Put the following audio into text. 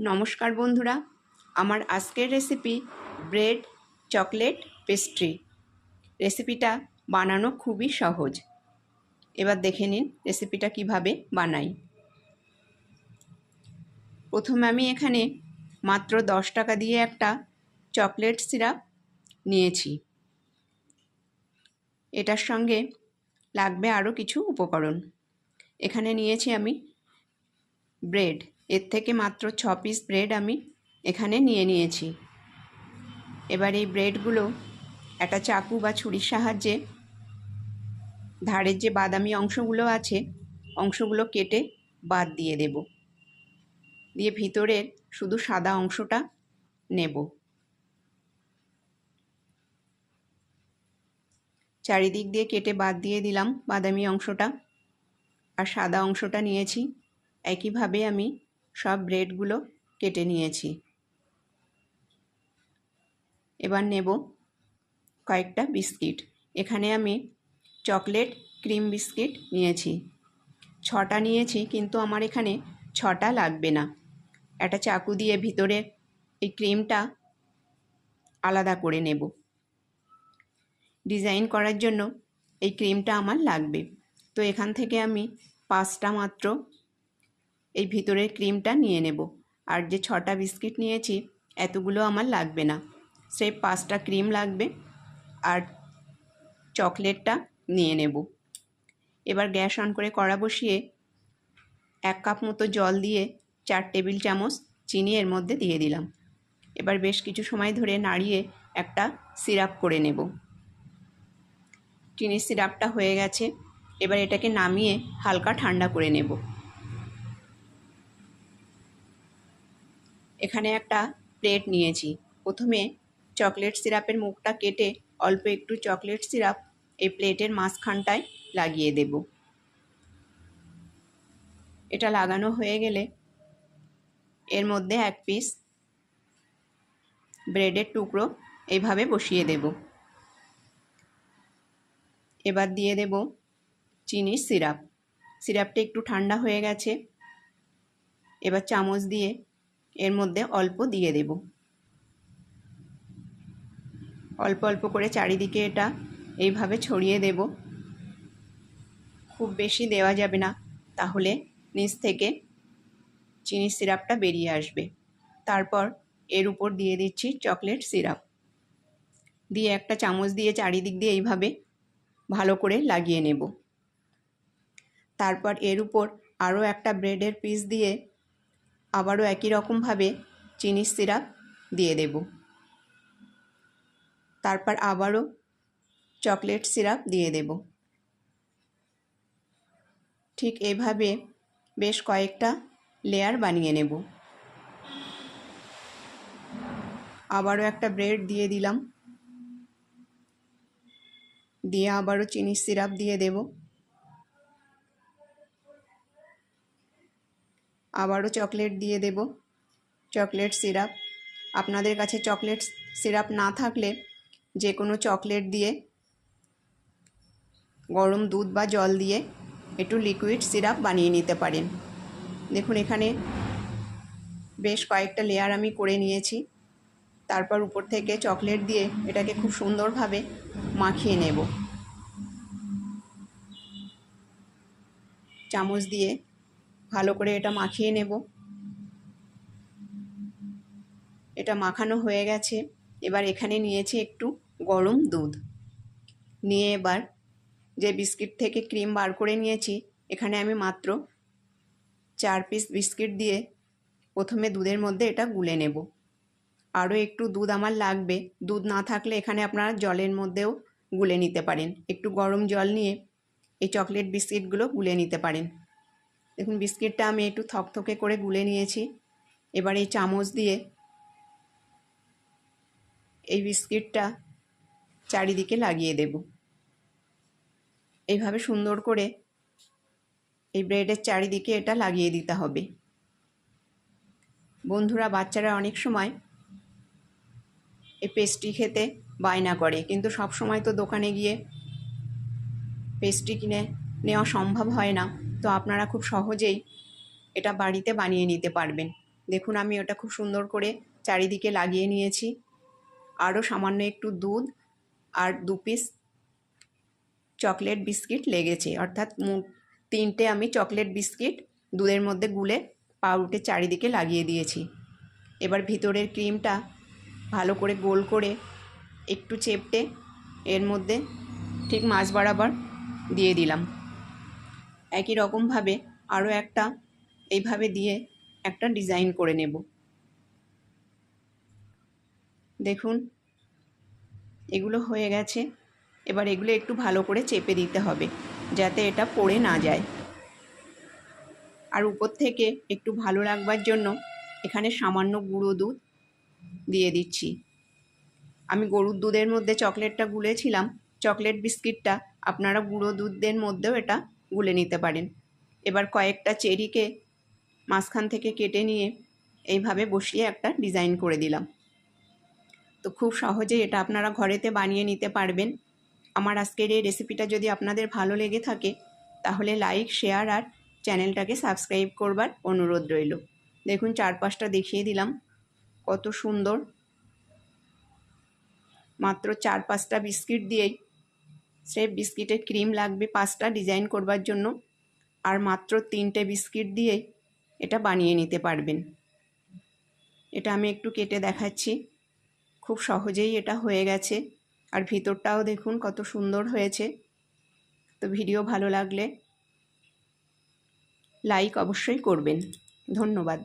নমস্কার বন্ধুরা, আমার আজকের রেসিপি ব্রেড চকলেট পেস্ট্রি। রেসিপিটা বানানো খুবই সহজ। এবার দেখে নিন রেসিপিটা কিভাবে বানাই। প্রথমে আমি এখানে মাত্র 10 টাকা দিয়ে একটা চকলেট সিরাপ নিয়েছি। এটার সঙ্গে লাগবে আরও কিছু উপকরণ। এখানে নিয়েছি আমি ব্রেড, এর থেকে মাত্র 6 পিস ব্রেড আমি এখানে নিয়েছি। এবার এই ব্রেডগুলো একটা চাকু বা ছুরির সাহায্যে ধারের যে বাদামি অংশগুলো আছে অংশগুলো কেটে বাদ দিয়ে দেব, দিয়ে ভিতরের শুধু সাদা অংশটা নেব। চারিদিক দিয়ে কেটে বাদ দিয়ে দিলাম বাদামি অংশটা, আর সাদা অংশটা নিয়েছি। একইভাবে আমি সব ব্রেডগুলো কেটে নিয়েছি। এবার নেব কয়েকটা বিস্কিট। এখানে আমি চকলেট ক্রিম বিস্কিট নিয়েছি। 6টা নিয়েছি, কিন্তু আমার এখানে 6টা লাগবে না। একটা চাকু দিয়ে ভিতরে এই ক্রিমটা আলাদা করে নেব। ডিজাইন করার জন্য এই ক্রিমটা আমার লাগবে, তো এখান থেকে আমি 5টা মাত্র এই ভিতরের ক্রিমটা নিয়ে নেব। আর যে 6টা বিস্কিট নিয়েছি এতগুলো আমার লাগবে না, সেই 5টা ক্রিম লাগবে আর চকলেটটা নিয়ে নেব। এবার গ্যাস অন করে কড়া বসিয়ে 1 কাপ মতো জল দিয়ে 4 টেবিল চামচ চিনি এর মধ্যে দিয়ে দিলাম। এবার বেশ কিছু সময় ধরে নাড়িয়ে একটা সিরাপ করে নেব। চিনির সিরাপটা হয়ে গেছে, এবার এটাকে নামিয়ে হালকা ঠান্ডা করে নেব। এখানে একটা প্লেট নিয়েছি। প্রথমে চকলেট সিরাপের মুখটা কেটে অল্প একটু চকলেট সিরাপ এই প্লেটের মাঝখানটায় লাগিয়ে দেব। এটা লাগানো হয়ে গেলে এর মধ্যে 1 পিস ব্রেডের টুকরো এইভাবে বসিয়ে দেব। এবার দিয়ে দেব চিনির সিরাপ। সিরাপটা একটু ঠান্ডা হয়ে গেছে, এবার চামচ দিয়ে এর মধ্যে অল্প দিয়ে দেব। অল্প অল্প করে চারিদিকে এটা এইভাবে ছড়িয়ে দেব। খুব বেশি দেওয়া যাবে না, তাহলে নিচ থেকে চিনির সিরাপটা বেরিয়ে আসবে। তারপর এর উপর দিয়ে দিচ্ছি চকলেট সিরাপ, দিয়ে একটা চামচ দিয়ে চারিদিক দিয়ে এইভাবে ভালো করে লাগিয়ে নেব। তারপর এর উপর আরও একটা ব্রেডের পিস দিয়ে আবারও একই রকমভাবে চিনির সিরাপ দিয়ে দেব। তারপর আবারও চকলেট সিরাপ দিয়ে দেব। ঠিক এভাবে বেশ কয়েকটা লেয়ার বানিয়ে নেব। আবারও একটা ব্রেড দিয়ে দিলাম, দিয়ে আবারও চিনির সিরাপ দিয়ে দেব। আবারও চকলেট দিয়ে দেব, চকলেট সিরাপ। আপনাদের কাছে চকলেট সিরাপ না থাকলে যে কোনো চকলেট দিয়ে গরম দুধ বা জল দিয়ে একটু লিকুইড সিরাপ বানিয়ে নিতে পারেন। দেখুন এখানে বেশ কয়েকটা লেয়ার আমি করে নিয়েছি। তারপর উপর থেকে চকলেট দিয়ে এটাকে খুব সুন্দরভাবে মাখিয়ে নেব। চামচ দিয়ে ভালো করে এটা মাখিয়ে নেব। এটা মাখানো হয়ে গেছে। এবার এখানে নিয়েছি একটু গরম দুধ, নিয়ে এবার যে বিস্কিট থেকে ক্রিম বার করে নিয়েছি এখানে আমি মাত্র 4 পিস বিস্কিট দিয়ে প্রথমে দুধের মধ্যে এটা গুলে নেব। আরও একটু দুধ আমার লাগবে। দুধ না থাকলে এখানে আপনারা জলের মধ্যেও গুলে নিতে পারেন। একটু গরম জল নিয়ে এই চকলেট বিস্কিটগুলো গুলে নিতে পারেন। দেখুন বিস্কিটটা আমি একটু থকথকে করে গুলে নিয়েছি। এবার এই চামচ দিয়ে এই বিস্কিটটা চারিদিকে লাগিয়ে দেব। এইভাবে সুন্দর করে এই ব্রেডের চারিদিকে এটা লাগিয়ে দিতে হবে। বন্ধুরা, বাচ্চারা অনেক সময় এই পেস্ট্রি খেতে বায়না করে, কিন্তু সব সময় তো দোকানে গিয়ে পেস্ট্রি কিনে নেওয়া সম্ভব হয় না। তো আপনারা খুব সহজেই এটা বাড়িতে বানিয়ে নিতে পারবেন। দেখুন আমি ওটা খুব সুন্দর করে চারিদিকে লাগিয়ে নিয়েছি। আরও সামান্য একটু দুধ আর 2 পিস চকলেট বিস্কিট লেগেছে, অর্থাৎ 3টে আমি চকলেট বিস্কিট দুধের মধ্যে গুলে পাউরুটির চারিদিকে লাগিয়ে দিয়েছি। এবার ভিতরের ক্রিমটা ভালো করে গোল করে একটু চেপটে এর মধ্যে ঠিক মাঝ বরাবর দিয়ে দিলাম। একই রকমভাবে আরও একটা এইভাবে দিয়ে একটা ডিজাইন করে নেব। দেখুন এগুলো হয়ে গেছে। এবার এগুলো একটু ভালো করে চেপে দিতে হবে যাতে এটা পড়ে না যায়। আর উপর থেকে একটু ভালো লাগবার জন্য এখানে সামান্য গুঁড়ো দুধ দিয়ে দিচ্ছি। আমি গরুর দুধের মধ্যে চকলেটটা গুলেছিলাম, চকলেট বিস্কিটটা আপনারা গুঁড়ো দুধের মধ্যেও এটা গুলে নিতে পারেন। এবার কয়েকটা চেরিকে মাঝখান থেকে কেটে নিয়ে এইভাবে বসিয়ে একটা ডিজাইন করে দিলাম। তো খুব সহজেই এটা আপনারা ঘরেতে বানিয়ে নিতে পারবেন। আমার আজকের এই রেসিপিটা যদি আপনাদের ভালো লেগে থাকে তাহলে লাইক, শেয়ার আর চ্যানেলটাকে সাবস্ক্রাইব করবার অনুরোধ রইল। দেখুন চারপাশটা দেখিয়ে দিলাম কত সুন্দর। মাত্র 4-5টা বিস্কিট দিয়েই, স্রেফ বিস্কিটের ক্রিম লাগবে 5টা ডিজাইন করবার জন্য, আর মাত্র 3টে বিস্কিট দিয়েই এটা বানিয়ে নিতে পারবেন। এটা আমি একটু কেটে দেখাচ্ছি। খুব সহজেই এটা হয়ে গেছে। আর ভিতরটাও দেখুন কত সুন্দর হয়েছে। তো ভিডিও ভালো লাগলে লাইক অবশ্যই করবেন। ধন্যবাদ।